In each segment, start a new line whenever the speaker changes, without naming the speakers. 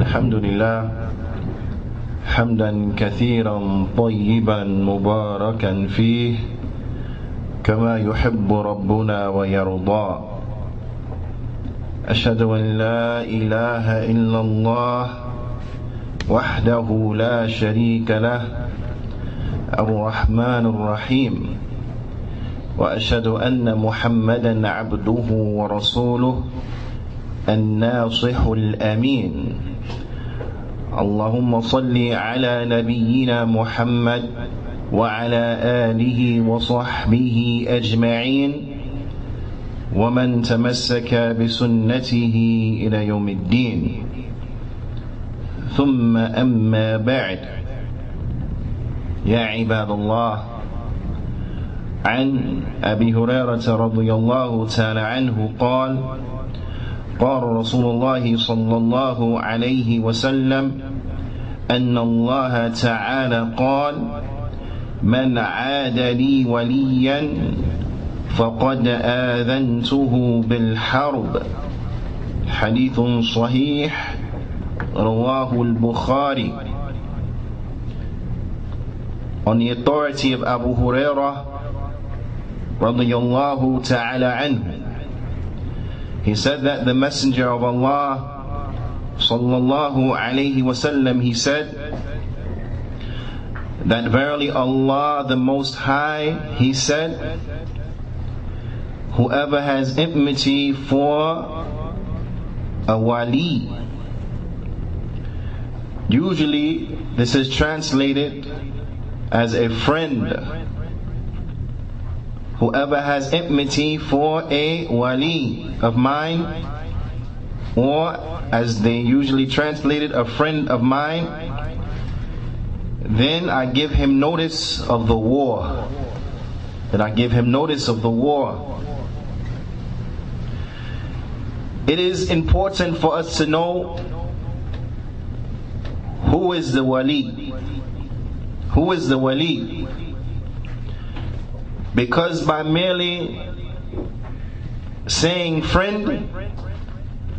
الحمد لله حمدا كثيرا طيبا مباركا فيه كما يحب ربنا ويرضى أشهد أن لا إله إلا الله وحده لا شريك له الرحمن الرحيم وأشهد أن محمدا عبده ورسوله الناصح الأمين اللهم صل على نبينا محمد وعلى آله وصحبه أجمعين ومن تمسك بسنته إلى يوم الدين ثم أما بعد يا عباد الله عن أبي هريرة رضي الله تعالى عنه قال قال رسول الله صلى الله عليه وسلم أن الله تعالى قال من عاد لي وليا فقد آذنته بالحرب حديث صحيح رواه البخاري. On the authority of Abu Hurairah radiyallahu ta'ala anhu, he said that the Messenger of Allah sallallahu alayhi wasallam, he said that verily Allah the Most High, he said, whoever has enmity for a Walee, usually this is translated as a friend. Whoever has enmity for a Walee of mine, or as they usually translate it, a friend of mine, then I give him notice of the war. Then I give him notice of the war. It is important for us to know who is the Walee. Who is the Walee? Because by merely saying friend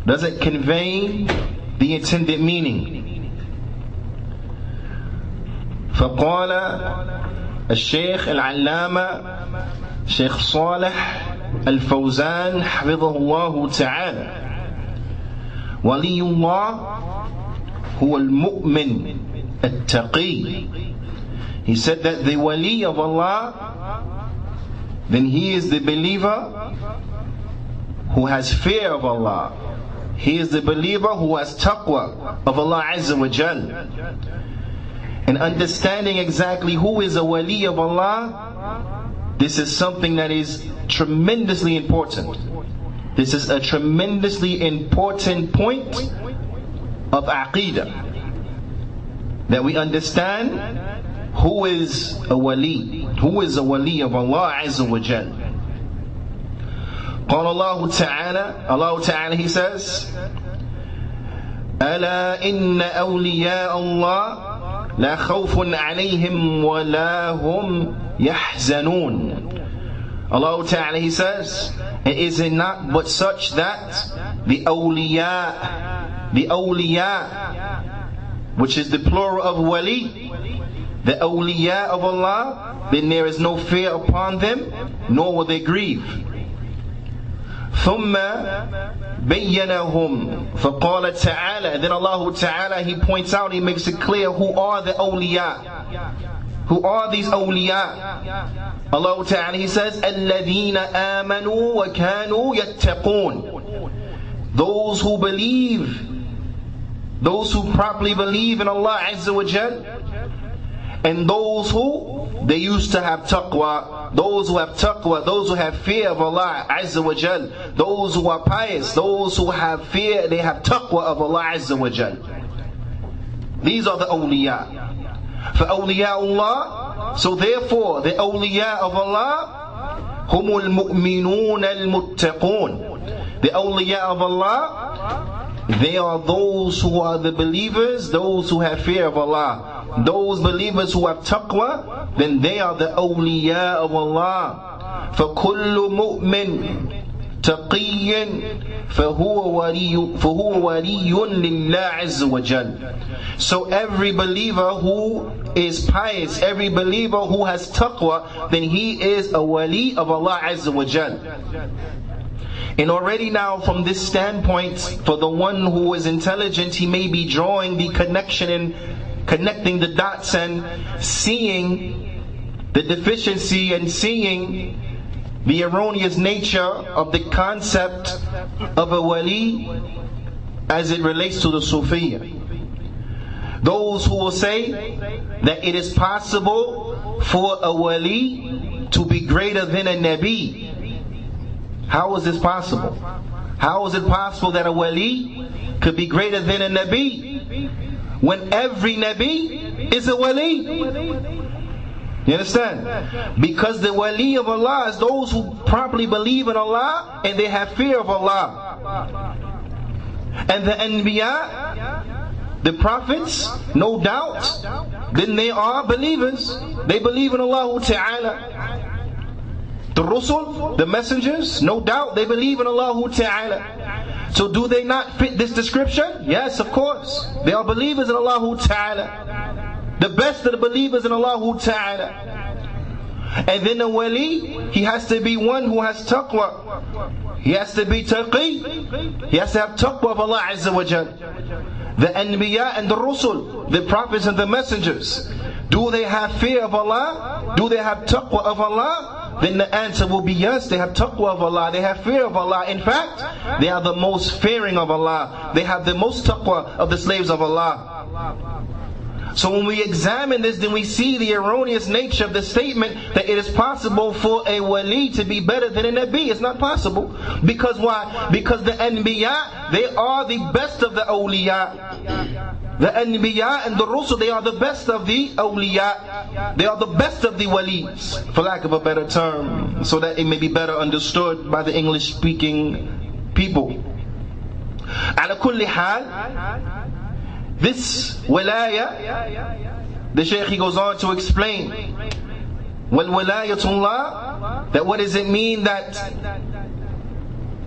doesn't convey the intended meaning. فقال الشيخ العلامة شيخ صالح الفوزان حفظه الله تعالى ولي الله هو المؤمن التقي. He said that the Wali of Allah, then he is the believer who has fear of Allah. He is the believer who has taqwa of Allah Azza wa Jal. And understanding exactly who is a Wali of Allah, this is something that is tremendously important. This is a tremendously important point of Aqeedah, that we understand who is a Wali, who is a Wali of Allah Azza wa Jal. قال الله تعالى, Allah Ta'ala, he says, ألا إن أولياء الله لا خوف عليهم ولا هم يحزنون. Allah Ta'ala, he says, and is it not but such that the awliya, which is the plural of Wali, the awliya of Allah, then there is no fear upon them, nor will they grieve. ثم بينهم فقال تعالى, then Allah Ta'ala, he points out, he makes it clear who are the awliya. Who are these awliya? Allah Ta'ala, he says, الذين آمنوا وكانوا يتقون. Those who believe, those who properly believe in Allah Azza wa Jal, and those who they used to have taqwa, those who have taqwa, those who have fear of Allah Azza wa Jal, those who are pious, those who have fear, they have taqwa of Allah Azza wa Jal. These are the awliya. For awliya Allah, so therefore the awliya of Allah, humul mu'minun al-muttaqun. The awliya of Allah, they are those who are the believers, those who have fear of Allah. Those believers who have taqwa, then they are the awliya of Allah. فَكُلُّ مُؤْمِن تقي فهو ولي لله عز وجل. So every believer who is pious, every believer who has taqwa, then he is a wali of Allah Azza wa Jal. And already now from this standpoint, for the one who is intelligent, he may be drawing the connection and connecting the dots and seeing the deficiency and seeing the erroneous nature of the concept of a wali as it relates to the Sufiya. Those who will say that it is possible for a wali to be greater than a nabi. How is this possible? How is it possible that a wali could be greater than a nabi when every nabi is a wali? You understand? Because the wali of Allah is those who properly believe in Allah and they have fear of Allah. And the anbiya, the prophets, no doubt, then they are believers. They believe in Allah Ta'ala. The rusul, the messengers, no doubt, they believe in Allah Ta'ala. So do they not fit this description? Yes, of course. They are believers in Allah Ta'ala. The best of the believers in Allah Ta'ala. And then the wali, he has to be one who has taqwa. He has to be taqi. He has to have taqwa of Allah Azza wa Jal. The anbiya and the rusul, the prophets and the messengers, do they have fear of Allah? Do they have taqwa of Allah? Then the answer will be yes, they have taqwa of Allah, they have fear of Allah. In fact, they are the most fearing of Allah. They have the most taqwa of the slaves of Allah. So when we examine this, then we see the erroneous nature of the statement that it is possible for a wali to be better than a nabi. It's not possible. Because why? Because the anbiya, they are the best of the awliya. The anbiya and the rusul, they are the best of the awliya. They are the best of the walis, for lack of a better term, so that it may be better understood by the English speaking people. Ala kulli hal, this walaya, the Shaykh, he goes on to explain, wal walayatullah, that what does it mean that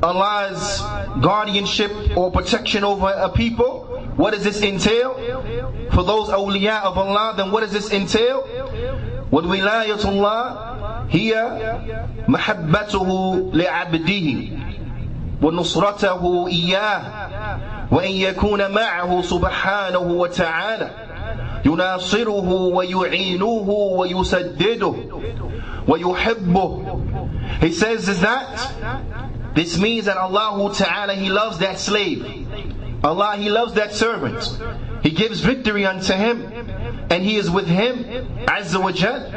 Allah's guardianship or protection over a people? What does this entail? For those awliya of Allah, then what does this entail? Wal walayatullah hiya mahabbatuhu li'abdihi wa nusratahu iyah وأن يكون معه سبحانه وتعالى يناصره ويعينه ويسدده ويحبه. He says is that this means that Allah Ta'ala, He loves that slave. Allah, He loves that servant. He gives victory unto him and He is with him Azza wa Jal.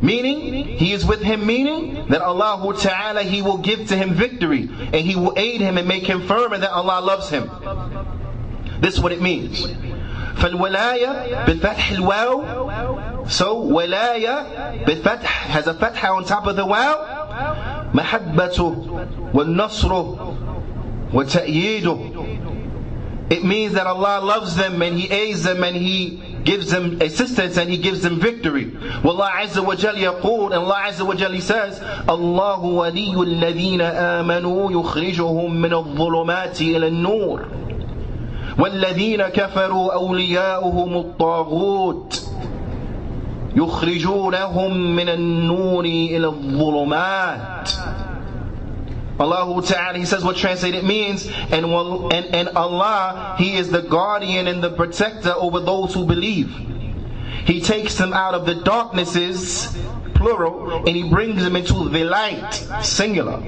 Meaning, He is with him, meaning that Allah Ta'ala, He will give to him victory and He will aid him and make him firm, and that Allah loves him. This is what it means. فالولاية بفتح الواو. So ولاية بفتح has a fatha on top of the waw. محبته والنصر وتأييده. It means that Allah loves them and He aids them and He gives them assistance and He gives them victory. Wallah Azza wa Jal yaqul, and Allah Azza wa Jal, He says, Allahu waliyul ladhina amanu yukhrijuhum min al-dhulumati ila al-nur walladhina kafaru awliya'uhum al-taghut yukhrijunahum min al-nuri ila al-dhulumat. Allah Ta'ala, He says what translated means, and Allah, He is the guardian and the protector over those who believe. He takes them out of the darknesses, plural, and He brings them into the light, singular.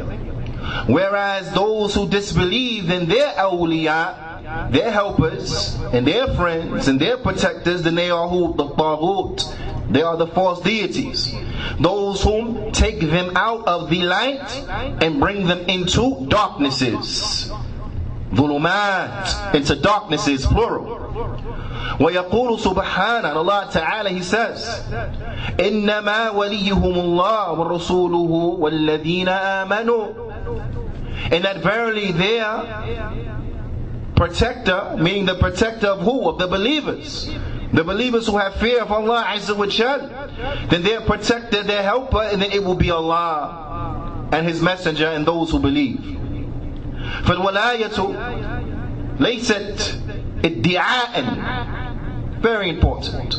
Whereas those who disbelieve, then their awliya, their helpers, and their friends, and their protectors, then they are who? The taghut. They are the false deities. Those whom take them out of the light and bring them into darknesses. Dhulumat, into darknesses, plural. وَيَقُولُ سُبْحَانَهُ, and Allah Ta'ala, He says, إِنَّمَا وَلِيُّهُمُ اللَّهُ وَرَسُولُهُ وَالَّذِينَ آمَنُوا. And that verily their protector, meaning the protector of who? Of the believers. The believers who have fear of Allah Azza wa Jal, then their protector, their helper, and then it will be Allah. and His Messenger and those who believe. فالولاية ليست ادعاء. Very important.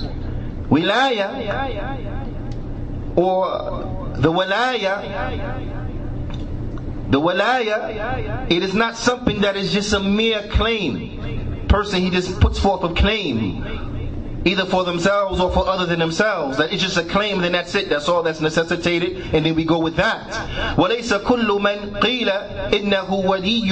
Wilaya, or the walaya, it is not something that is just a mere claim. Person, he just puts forth a claim, either for themselves or for other than themselves. That it's just a claim, then that's it. That's all that's necessitated, and then we go with that. وَلَيْسَ كُلُّ مَنْ قِيلَ إِنَّهُ وَلِيٌّ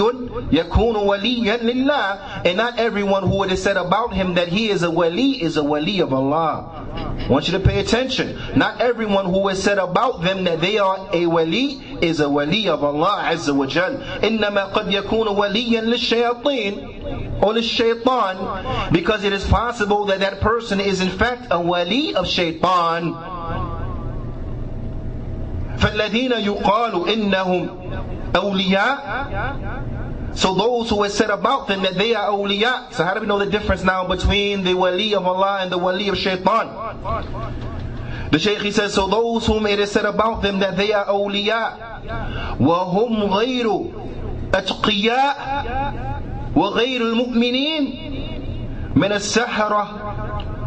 يَكُونُ وَلِيًّا لِلَّهِ. And not everyone who it is said about him that he is a wali of Allah. I want you to pay attention. Not everyone who is said about them that they are a wali is a wali of Allah Azza wa Jal. إِنَّمَا قَدْ يَكُونُ وَلِيًّا لِلشَّيَاطِينِ or لِلشَّيْطَانِ, because it is possible that that person is in fact a wali of shaitan. فَالَّذِينَ يُقَالُ إِنَّهُمْ أَوْلِيَاء. So those who have said about them that they are awliya. So how do we know the difference now between the wali of Allah and the wali of shaitan? The Shaykh, he says, so those whom it is said about them that they are awliya, وَهُمْ غَيْرُ أَتْقِيَاء وَغَيْرُ الْمُؤْمِنِينَ مِنَ السَّحَرَةِ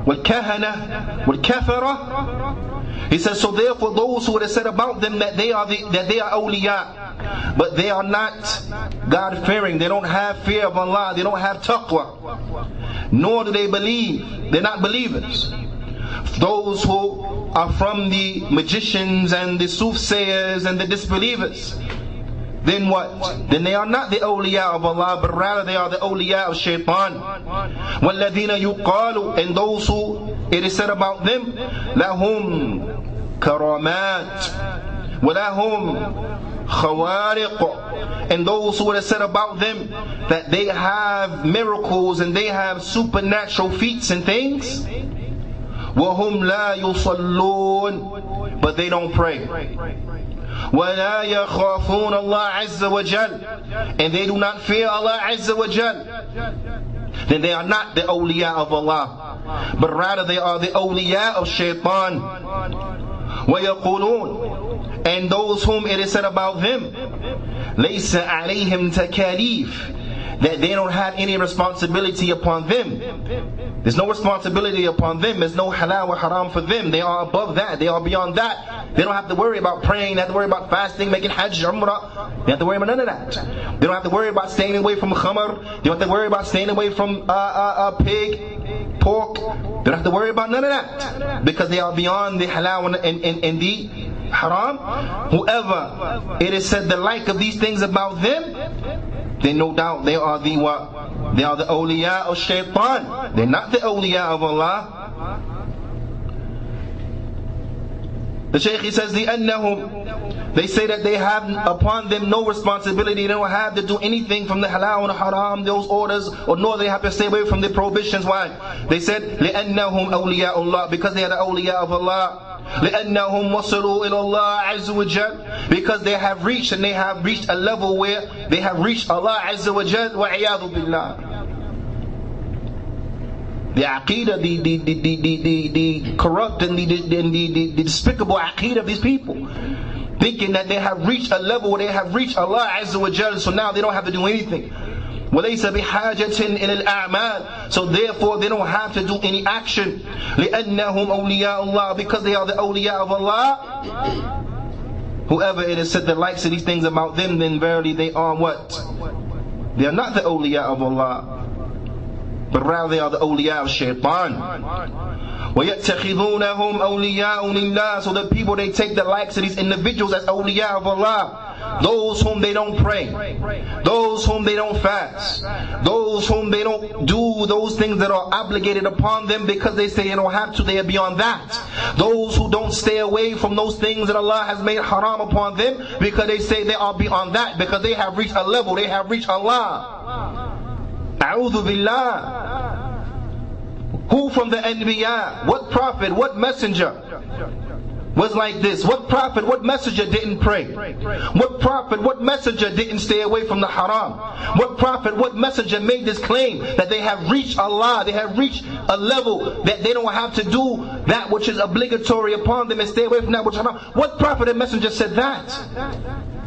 وَالْكَهَنَةِ وَالْكَفَرَةِ. He says, so therefore those who it is said about them that they are awliya, but they are not God-fearing, they don't have fear of Allah, they don't have taqwa, nor do they believe, they're not believers. Those who are from the magicians and the soothsayers and the disbelievers, then what? Then they are not the awliya of Allah, but rather they are the awliya of shaitan. وَالَّذِينَ يُقَالُ. And those who it is said about them, لَهُمْ كَرَامَاتٍ وَلَهُمْ خوارق. And those who have said about them that they have miracles and they have supernatural feats and things. وَهُمْ لَا يُصَلُّونَ. But they don't pray. وَلَا يَخَافُونَ اللَّهَ عَزَّ وَجَلَّ. And they do not fear Allah Azza wa Jal. Then they are not the awliya of Allah, but rather they are the awliya of shaitan. وَيَقُولُونَ. And those whom it is said about them, لَيْسَ عَلَيْهِمْ تَكَالِيفٌ. That they don't have any responsibility upon them. There's no responsibility upon them. There's no halal or haram for them. They are above that. They are beyond that. They don't have to worry about praying. They have to worry about fasting, making hajj, umrah. They don't have to worry about none of that. They don't have to worry about staying away from khamr. They don't have to worry about staying away from pig, pork. They don't have to worry about none of that, because they are beyond the halal and the haram. Whoever it is said the like of these things about them, then no doubt they are the what? They are the awliya of shaitan. They're not the awliya of Allah. The Shaykh, he says, لِأَنَّهُمْ. They say that they have upon them no responsibility. They don't have to do anything from the halal and the haram, those orders, or nor they have to stay away from the prohibitions. Why? They said, لِأَنَّهُمْ أَوْلِيَاءُ اللَّهِ. Because they are the awliya of Allah. لأنهم وصلوا إلى الله عز وجل. Because they have reached, and they have reached a level where they have reached Allah Azza wa Jal. وَعِيَاذُ بِاللَّهِ. The aqidah, the corrupt and the despicable aqidah of these people, thinking that they have reached a level where they have reached Allah Azza wa Jal, so now they don't have to do anything. وَلَيْسَ بِحَاجَةٍ إِلَى الْأَعْمَالِ. So therefore they don't have to do any action. لِأَنَّهُمْ أَوْلِيَاءُ اللَّهِ. Because they are the awliya of Allah. Whoever it is said the likes of these things about them, then verily they are what? They are not the awliya of Allah, but rather they are the awliya of shaitan. وَيَتَّخِذُونَهُمْ أَوْلِيَاءُ لِلَّهِ. So the people, they take the likes of these individuals as awliya of Allah. Those whom they don't pray, those whom they don't fast, those whom they don't do those things that are obligated upon them because they say they don't have to, they are beyond that. Those who don't stay away from those things that Allah has made haram upon them because they say they are beyond that, because they have reached a level, they have reached Allah. A'udhu billah. Who from the Anbiya, what prophet, what messenger was like this? What prophet, what messenger didn't pray? What prophet, what messenger didn't stay away from the haram? What prophet, what messenger made this claim that they have reached Allah, they have reached a level that they don't have to do that which is obligatory upon them and stay away from that which is haram? What prophet and messenger said that?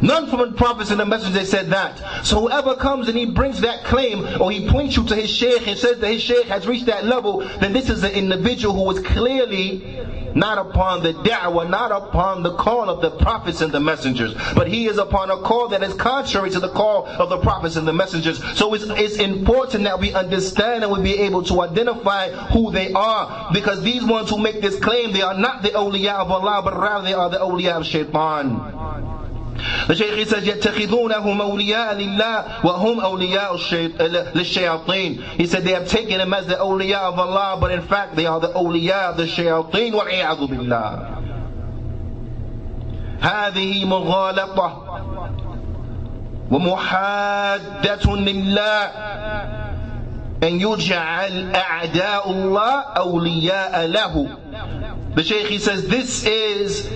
None from the prophets and the messengers they said that. So whoever comes and he brings that claim, or he points you to his shaykh and says that his shaykh has reached that level, then this is an individual who is clearly not upon the da'wah, not upon the call of the prophets and the messengers, but he is upon a call that is contrary to the call of the prophets and the messengers. So it's important that we understand and we be able to identify who they are, because these ones who make this claim, they are not the awliya of Allah, but rather they are the awliya of shaitan. The Shaykh says, يَتَّخِذُونَهُمْ أَوْلِيَاءَ لِلَّهِ وَهُمْ أَوْلِيَاءُ لِلشَّيَاطِينَ. He said they have taken them as the awliya of Allah, but in fact they are the awliya of the shayateen. وَالْعِيَاذُ بِاللَّهِ. هذه مغالطة ومحادة لله أن يجعل أعداء الله أولياء له. The Shaykh, he says, this is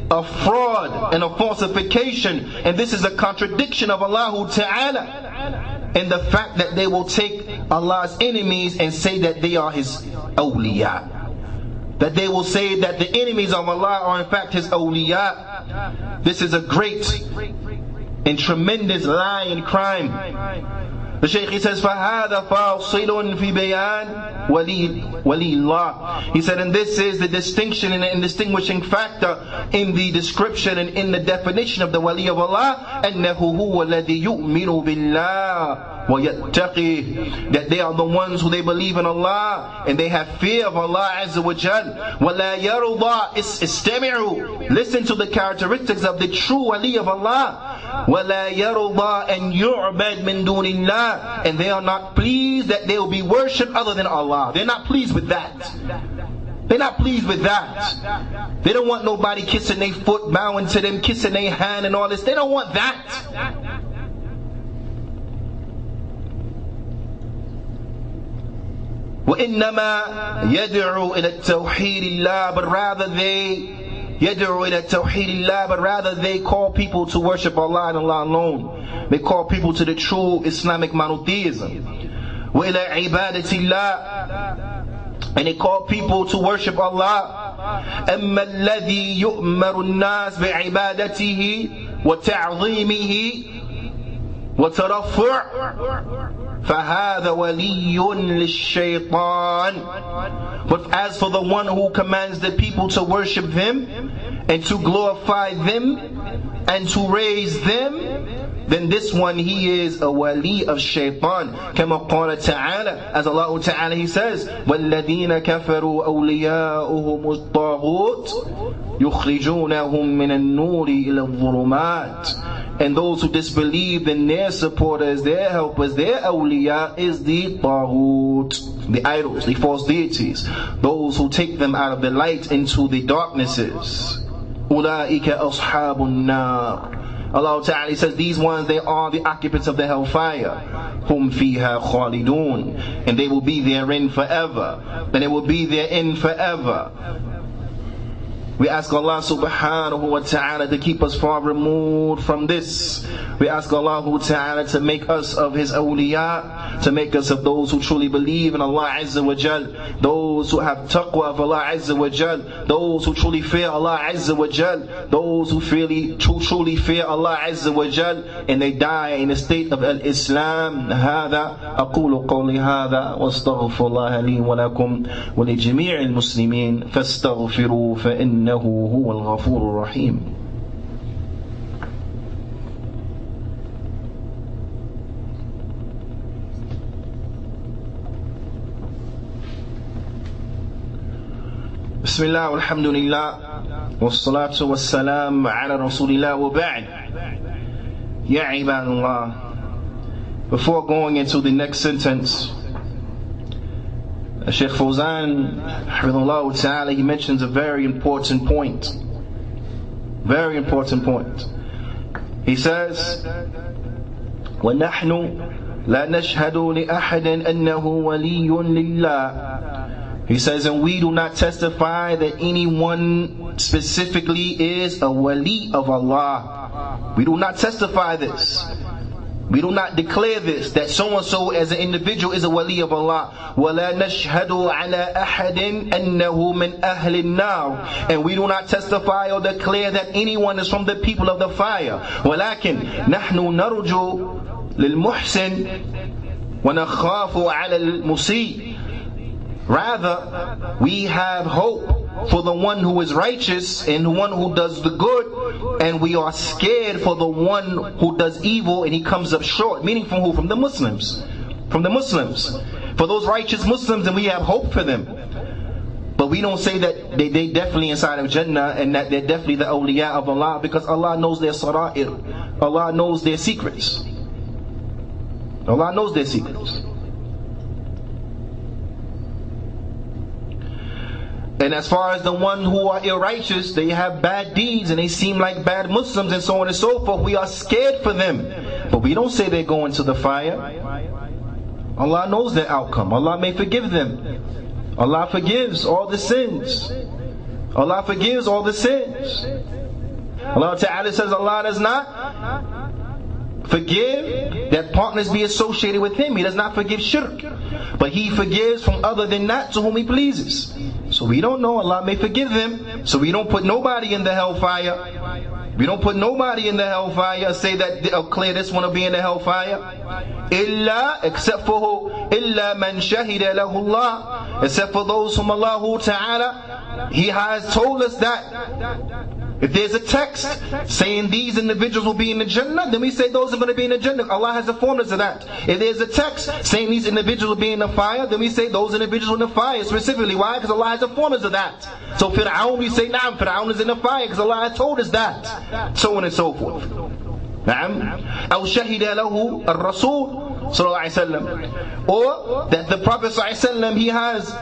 a fraud and a falsification, and this is a contradiction of Allah Ta'ala, and the fact that they will take Allah's enemies and say that they are His awliya, that they will say that the enemies of Allah are in fact His awliya. This is a great and tremendous lie and crime. The Shaykh, he says, فَهَذَا فَاصِلٌ فِي بَيَانِ وَلِي اللَّهِ. He said, and this is the distinction and distinguishing factor in the description and in the definition of the wali of Allah, أَنَّهُ هُوَ الَّذِي يُؤْمِنُ بِاللَّهِ وَيَتَّقِي, that they are the ones who they believe in Allah and they have fear of Allah Azza wa Jal. وَلَا يَرْضَى, اسْتَمِعُوا, listen to the characteristics of the true wali of Allah. وَلَا يَرْضَى أَنْ يُعْبَدْ مِن دُونِ اللَّهِ, and they are not pleased that they will be worshipped other than Allah. They're not pleased with that. They're not pleased with that. They don't want nobody kissing their foot, bowing to them, kissing their hand and all this. They don't want that. وَإِنَّمَا يَدْعُوا إِلَى التَّوْحِيدِ اللَّهِ, but rather they يَدْعُوا إِلَى التَّوْحِيدِ اللَّهِ, but rather they call people to worship Allah and Allah alone. They call people to the true Islamic monotheism. وَإِلَى عِبَادَةِ اللَّهِ, and they call people to worship Allah. أَمَّا الَّذِي يُؤْمَرُ النَّاسِ بِعِبَادَتِهِ وَتَعْظِيمِهِ وَتَرَفُّعِ فَهَذَا وَلِيٌّ لِلشَّيْطَانِ. But as for the one who commands the people to worship them and to glorify them and to raise them, then this one, he is a wali of shaitan. كما قال تعالى, as Allah Ta'ala, he says, وَالَّذِينَ كَفَرُوا أَوْلِيَاؤُهُمُ الطَّاغُوتُ يُخْرِجُونَهُم مِّنَ النُّورِ إِلَى الظُّلُمَاتِ. And those who disbelieve, then their supporters, their helpers, their awliya is the taghut, the idols, the false deities, those who take them out of the light into the darknesses. أُولَٰئِكَ أَصْحَابُ النَّارِ. Allah Ta'ala says, these ones, they are the occupants of the hellfire. هُمْ فِيهَا خَالِدُونَ, and they will be therein forever. And they will be therein forever. We ask Allah subhanahu wa ta'ala to keep us far removed from this. We ask Allah ta'ala to make us of His awliya, to make us of those who truly believe in Allah Azza wa Jal, those who have taqwa of Allah Azza wa Jal, those who truly fear Allah Azza wa Jal, those who truly fear Allah Azza wa Jal, and they die in the state of al-Islam. هذا أقول قولي هذا واستغفر الله لي ولكم ولجميع المسلمين فاستغفروا فإنه هو الغفور الرحيم. بسم الله والحمد لله والصلاة والسلام على رسول الله وبعد. يا عباد الله, before going into the next sentence, Shaykh Fawzan, Hafidhullah Ta'ala, he mentions a very important point. Very important point. He says, وَنَحْنُ لَا نَشْهَدُ لِأَحَدٍ أَنَّهُ وَلِيٌّ لِلَّهِ. He says, and we do not testify that anyone specifically is a wali of Allah. We do not testify this. We do not declare this, that so-and-so as an individual is a wali of Allah. وَلَا نَشْهَدُ عَلَىٰ أَحَدٍ أَنَّهُ مِنْ أَهْلِ النَّارِ. And we do not testify or declare that anyone is from the people of the fire. وَلَكِنْ نَحْنُ نَرْجُو لِلْمُحْسِنِ وَنَخَافُ عَلَى الْمُسِيءِ. Rather, we have hope for the one who is righteous and the one who does the good, and we are scared for the one who does evil and he comes up short. Meaning from who? From the Muslims. From the Muslims. For those righteous Muslims, and we have hope for them. But we don't say that they definitely inside of Jannah and that they're definitely the awliya of Allah, because Allah knows their sara'ir. Allah knows their secrets. Allah knows their secrets. And as far as the one who are irrighteous, they have bad deeds and they seem like bad Muslims and so on and so forth, we are scared for them. But we don't say they're going to the fire. Allah knows their outcome. Allah may forgive them. Allah forgives all the sins. Allah forgives all the sins. Allah Ta'ala says Allah does not forgive that partners be associated with Him. He does not forgive shirk. But He forgives from other than that to whom He pleases. So we don't know. Allah may forgive them. So we don't put nobody in the hellfire. We don't put nobody in the hellfire. Say that clear this one will be in the hellfire. Illa, except for who? Illa man shahida lahu Allah. Except for those whom Allah Ta'ala, He has told us that. If there's a text saying these individuals will be in the Jannah, then we say those are going to be in the Jannah. Allah has informed us of that. If there's a text saying these individuals will be in the fire, then we say those individuals in the fire specifically. Why? Because Allah has informed us of that. So Fir'aun, we say, Naam, Fir'aun is in the fire because Allah has told us that. So on and so forth. Naam. أو شهد له الرسول صلى الله عليه وسلم. Or that the Prophet صلى الله عليه وسلم, he has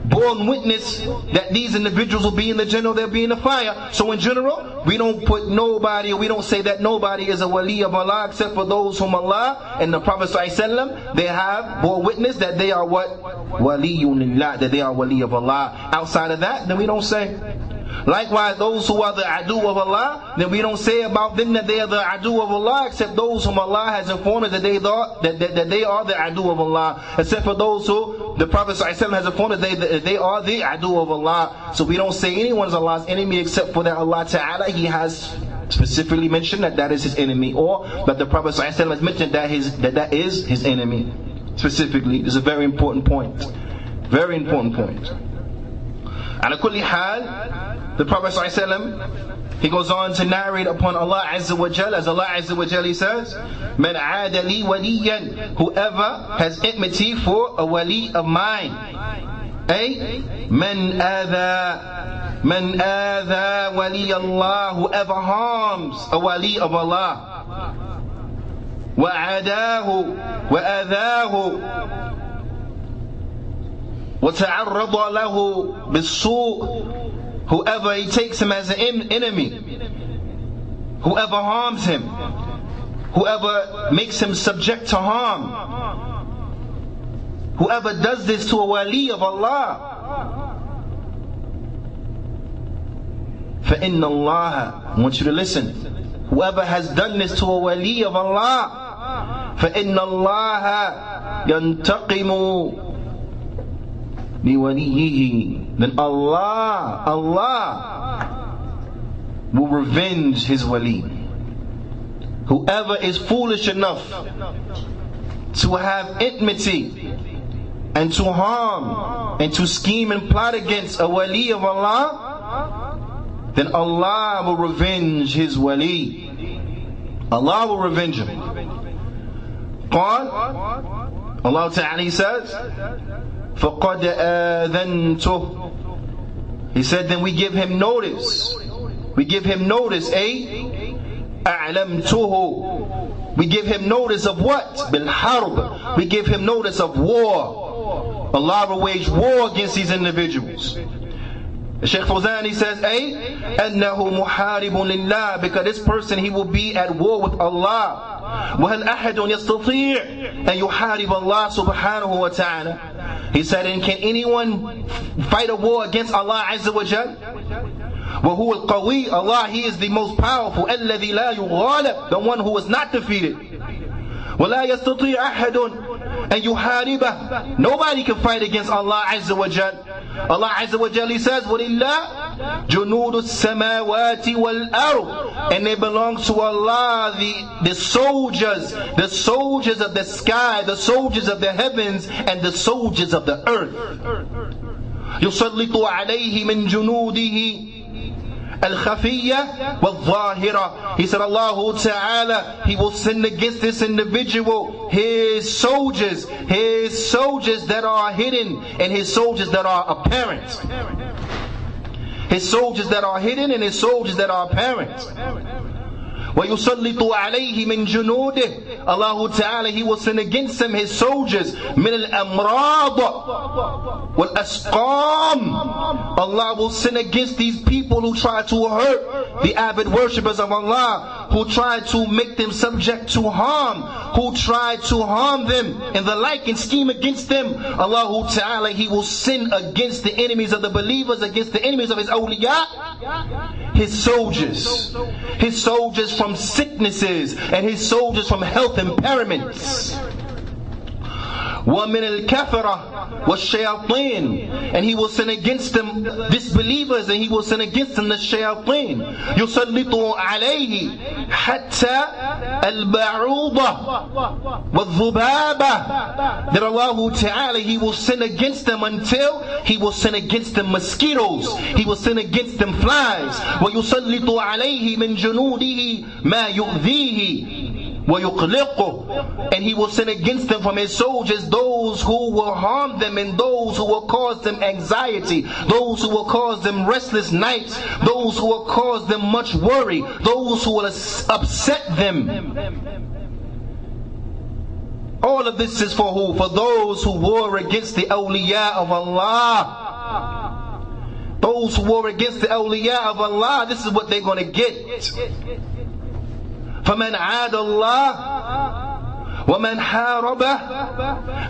borne witness that these individuals will be in the Jannah, they'll be in the fire. So in general, we don't put nobody, or we don't say that nobody is a wali of Allah except for those whom Allah and the Prophet ﷺ, they have borne witness that they are what? Waliyunillah, that they are wali of Allah. Outside of that, then we don't say. Likewise, those who are the adu of Allah, then we don't say about them that they are the adu of Allah, except those whom Allah has informed us that they are the adu of Allah. Except for those who the Prophet ﷺ has informed us that they are the adu of Allah. So we don't say anyone is Allah's enemy except for that Allah Ta'ala, He has specifically mentioned that is His enemy, or that the Prophet ﷺ has mentioned that is His enemy. Specifically, this is a very important point. Very important point. Ala kulli hal, the Prophet ﷺ, he goes on to narrate upon Allah Azza wa Jal, as Allah Azza wa Jal, He says, Man aada li waliyan, whoever has enmity for a wali of mine. Man aadha wali Allah, whoever harms a wali of Allah. Wa aadahu wa aadhahu wa ta'arrada lahu bis-su'. Whoever he takes him as an enemy, whoever harms him, whoever makes him subject to harm, whoever does this to a wali of Allah, فَإِنَّ اللَّهَ, I want you to listen, whoever has done this to a wali of Allah, فَإِنَّ اللَّهَ يَنْتَقِمُ بِوَلِيِّهِ, then Allah will revenge His wali. Whoever is foolish enough to have enmity and to harm and to scheme and plot against a wali of Allah, then Allah will revenge His wali. Allah will revenge him. قال, Allah Ta'ala says, فَقَدْ آذَنْتُهُ, He said, then we give him notice. We give him notice, أَعْلَمْتُهُ, we give him notice of what? بِالْحَرْبِ, we give him notice of war. Allah will wage war against these individuals. Shaykh Fawzan, he says, أَنَّهُ مُحَارِبٌ لِلَّهِ, because this person, he will be at war with Allah. وَهَلْ أَحَدٌ يَسْتَطِيعُ أَن يُحَارِبَ اللَّهِ سُبْحَانَهُ وَتَعَالَى. He said, and can anyone fight a war against Allah Azza wa Jal? وَهُوَ الْقَوِيُّ, Allah, He is the most powerful. الَّذِي لَا يُغَالَبُ, the one who is not defeated. وَلَا يَسْتَطِيعُ أَحَدٌ أَن يُحَارِبَهُ. Nobody can fight against Allah Azza wa Jal. Allah Azza wa Jal, He says, وَلِلَّهِ جُنُودُ السَّمَاوَاتِ وَالْأَرْضِ. And they belong to Allah, the soldiers of the sky, the soldiers of the heavens, and the soldiers of the earth. يُسَلِّطُ عَلَيْهِ مِنْ جُنُودِهِ al-khafiyya wal-zahira. He said, Allah Ta'ala, He will send against this individual His soldiers that are hidden and His soldiers that are apparent. His soldiers that are hidden and His soldiers that are apparent. وَيُسَلِّطُ عَلَيْهِ مِنْ جُنُودِهِ. Allah Ta'ala, He will send against him His soldiers مِنَ الْأَمْرَاضِ وَالْأَسْقَامِ. Allah will send against these people who try to hurt the avid worshippers of Allah, who try to make them subject to harm, who try to harm them and the like and scheme against them. Allah Ta'ala, He will send against the enemies of the believers, against the enemies of His awliya, His soldiers from sicknesses and His soldiers from health impairments. وَمِنَ الْكَفَرَةِ وَالشَّيَاطِينَ. And He will send against them disbelievers, and He will send against them the shayateen. يُسَلِّطُ عَلَيْهِ حَتَّى الْبَعُوضَةِ وَالذُّبَابَةِ. That Allah Ta'ala, He will send against them until He will send against them mosquitoes, He will send against them flies. وَيُسَلِّطُ عَلَيْهِ مِنْ جُنُودِهِ مَا يُؤْذِيهِ وَيُقْلِقُهُ. And He will send against them from His soldiers those who will harm them and those who will cause them anxiety, those who will cause them restless nights, those who will cause them much worry, those who will upset them. All of this is for who? For those who war against the awliya of Allah. Those who war against the awliya of Allah, this is what they're going to get. فَمَنْ عَادَ اللَّهَ وَمَنْ حَارَبَهُ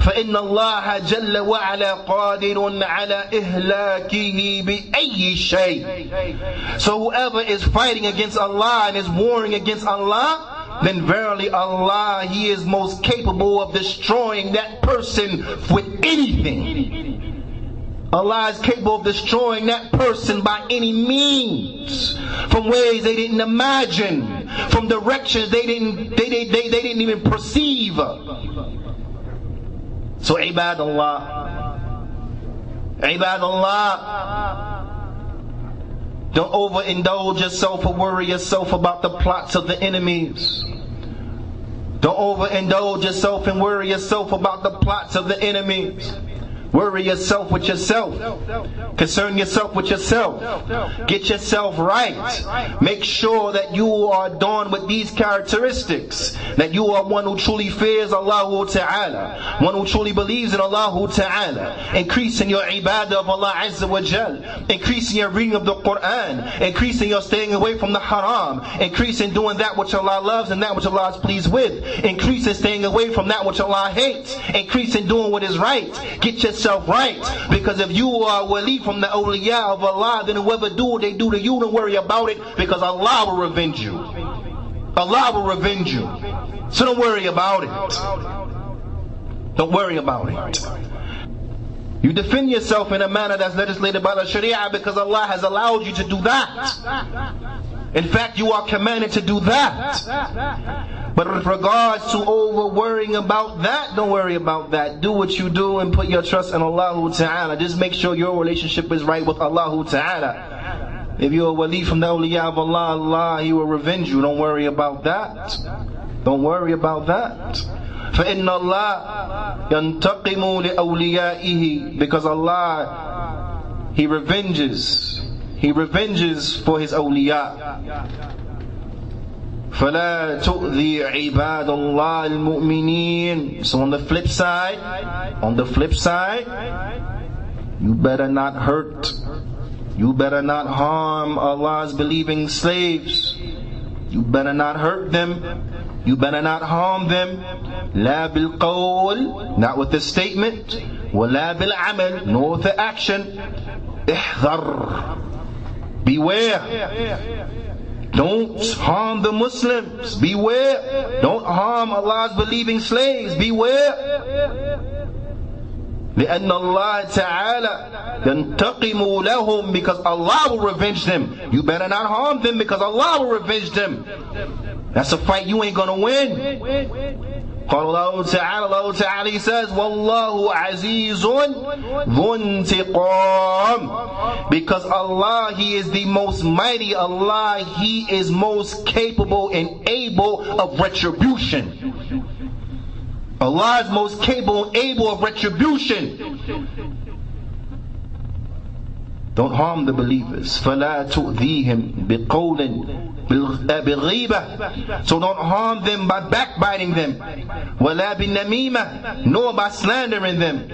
فَإِنَّ اللَّهَ جَلَّ وَعَلَى قَادِرٌ عَلَى إِهْلَاكِهِ بِأَيِّ شَيْءٍ. So whoever is fighting against Allah and is warring against Allah, then verily Allah, He is most capable of destroying that person with anything. Allah is capable of destroying that person by any means, from ways they didn't imagine, from directions they didn't even perceive. So ibadallah, don't overindulge yourself or worry yourself about the plots of the enemies. Don't overindulge yourself and worry yourself about the plots of the enemies. Worry yourself with yourself. Concern yourself with yourself. Get yourself right. Make sure that you are adorned with these characteristics. That you are one who truly fears Allah Ta'ala. One who truly believes in Allah Ta'ala. Increasing your ibadah of Allah Azza wa Jal. Increasing your reading of the Quran. Increasing your staying away from the haram. Increasing doing that which Allah loves and that which Allah is pleased with. Increasing staying away from that which Allah hates. Increasing doing what is right. Get yourself right, because if you are Walee from the awliya of Allah, then whoever do what they do to you, don't worry about it, because Allah will revenge you. Allah will revenge you. So don't worry about it. Don't worry about it. You defend yourself in a manner that's legislated by the Sharia, because Allah has allowed you to do that. In fact, you are commanded to do that. But with regards to over worrying about that, don't worry about that. Do what you do and put your trust in Allah Ta'ala. Just make sure your relationship is right with Allah Ta'ala. If you're a Walee from the awliya of Allah, Allah, He will revenge you. Don't worry about that. Don't worry about that. فَإِنَّ اللَّهَ يَنْتَقِمُ لِأَوْلِيَائِهِ. Because Allah, He revenges for His awliya. فَلَا تُؤْذِي عِبَادَ اللَّهِ الْمُؤْمِنِينَ. So on the flip side, you better not hurt, you better not harm Allah's believing slaves. You better not hurt them, you better not harm them. لَا بِالْقَوْلِ, not with the statement, وَلَا بِالْعَمَلِ, nor with the action. احذر, beware. Don't harm the Muslims. Beware. Don't harm Allah's believing slaves. Beware. لأن الله تعالى ينتقم لهم, because Allah will revenge them. You better not harm them because Allah will revenge them. That's a fight you ain't gonna win. قال الله تعالى, Allah تعالى, He says, وَاللَّهُ عَزِيزٌ ذُو انتقام. Because Allah, He is the most mighty. Allah, He is most capable and able of retribution. Allah is most capable and able of retribution. Don't harm the believers. فَلَا تُؤْذِيهِمْ بِقَوْلٍ بِالْغِيبَةِ. So don't harm them by backbiting them. وَلَا بِالنَّمِيمَةِ, nor by slandering them.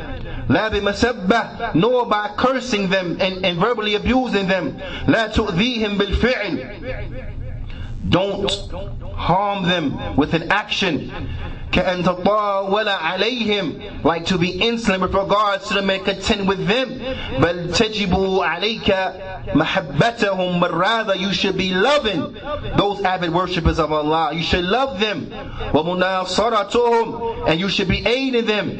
لَا بِمَسَبَّةِ, nor by cursing them and verbally abusing them. لَا تُؤْذِيهِمْ بِالْفِعْلِ. Don't harm them with an action. كأن تطاول عليهم, like to be insolent with regards to them and contend with them. بل تجب عليك محبتهم, but rather you should be loving those avid worshippers of Allah. You should love them. ومناصرتهم, and you should be aiding them.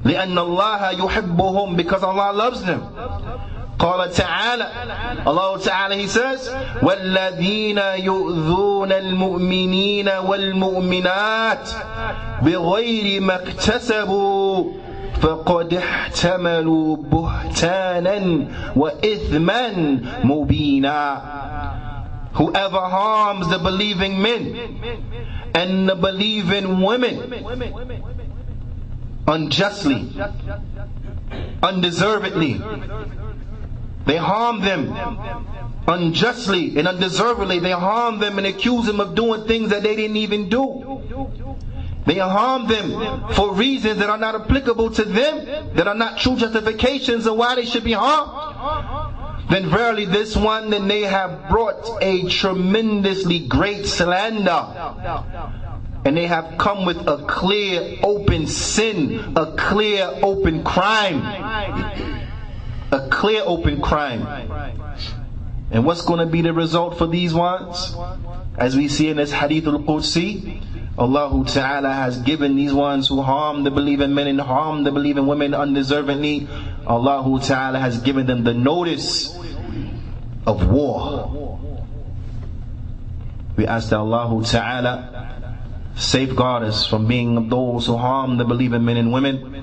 لأن الله يحبهم, because Allah loves them. قال تعالى, Allah Ta'ala, He says, وَالَّذِينَ يُؤْذُونَ الْمُؤْمِنِينَ وَالْمُؤْمِنَاتِ بِغَيْرِ مَا اكْتَسَبُوا فَقَدِ احْتَمَلُوا بُهْتَانًا وَإِثْمًا مُبِينًا. Whoever harms the believing men and the believing women unjustly, undeservedly, they harm them unjustly and undeservedly. They harm them and accuse them of doing things that they didn't even do. They harm them for reasons that are not applicable to them, that are not true justifications of why they should be harmed. Then verily this one, then they have brought a tremendously great slander. And they have come with a clear open sin, a clear open crime. A clear open crime. And what's going to be the result for these ones? As we see in this Hadith al-Qudsi, Allah Ta'ala has given these ones who harm the believing men and harm the believing women undeservingly, Allah Ta'ala has given them the notice of war. We ask that Allah Ta'ala safeguard us from being of those who harm the believing men and women.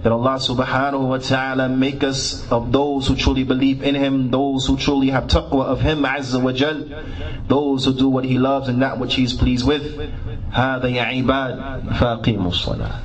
That Allah subhanahu wa ta'ala make us of those who truly believe in Him, those who truly have taqwa of Him azza wa jal, those who do what He loves and not what He is pleased with. هذا يا عباد فاقيموا الصلاة.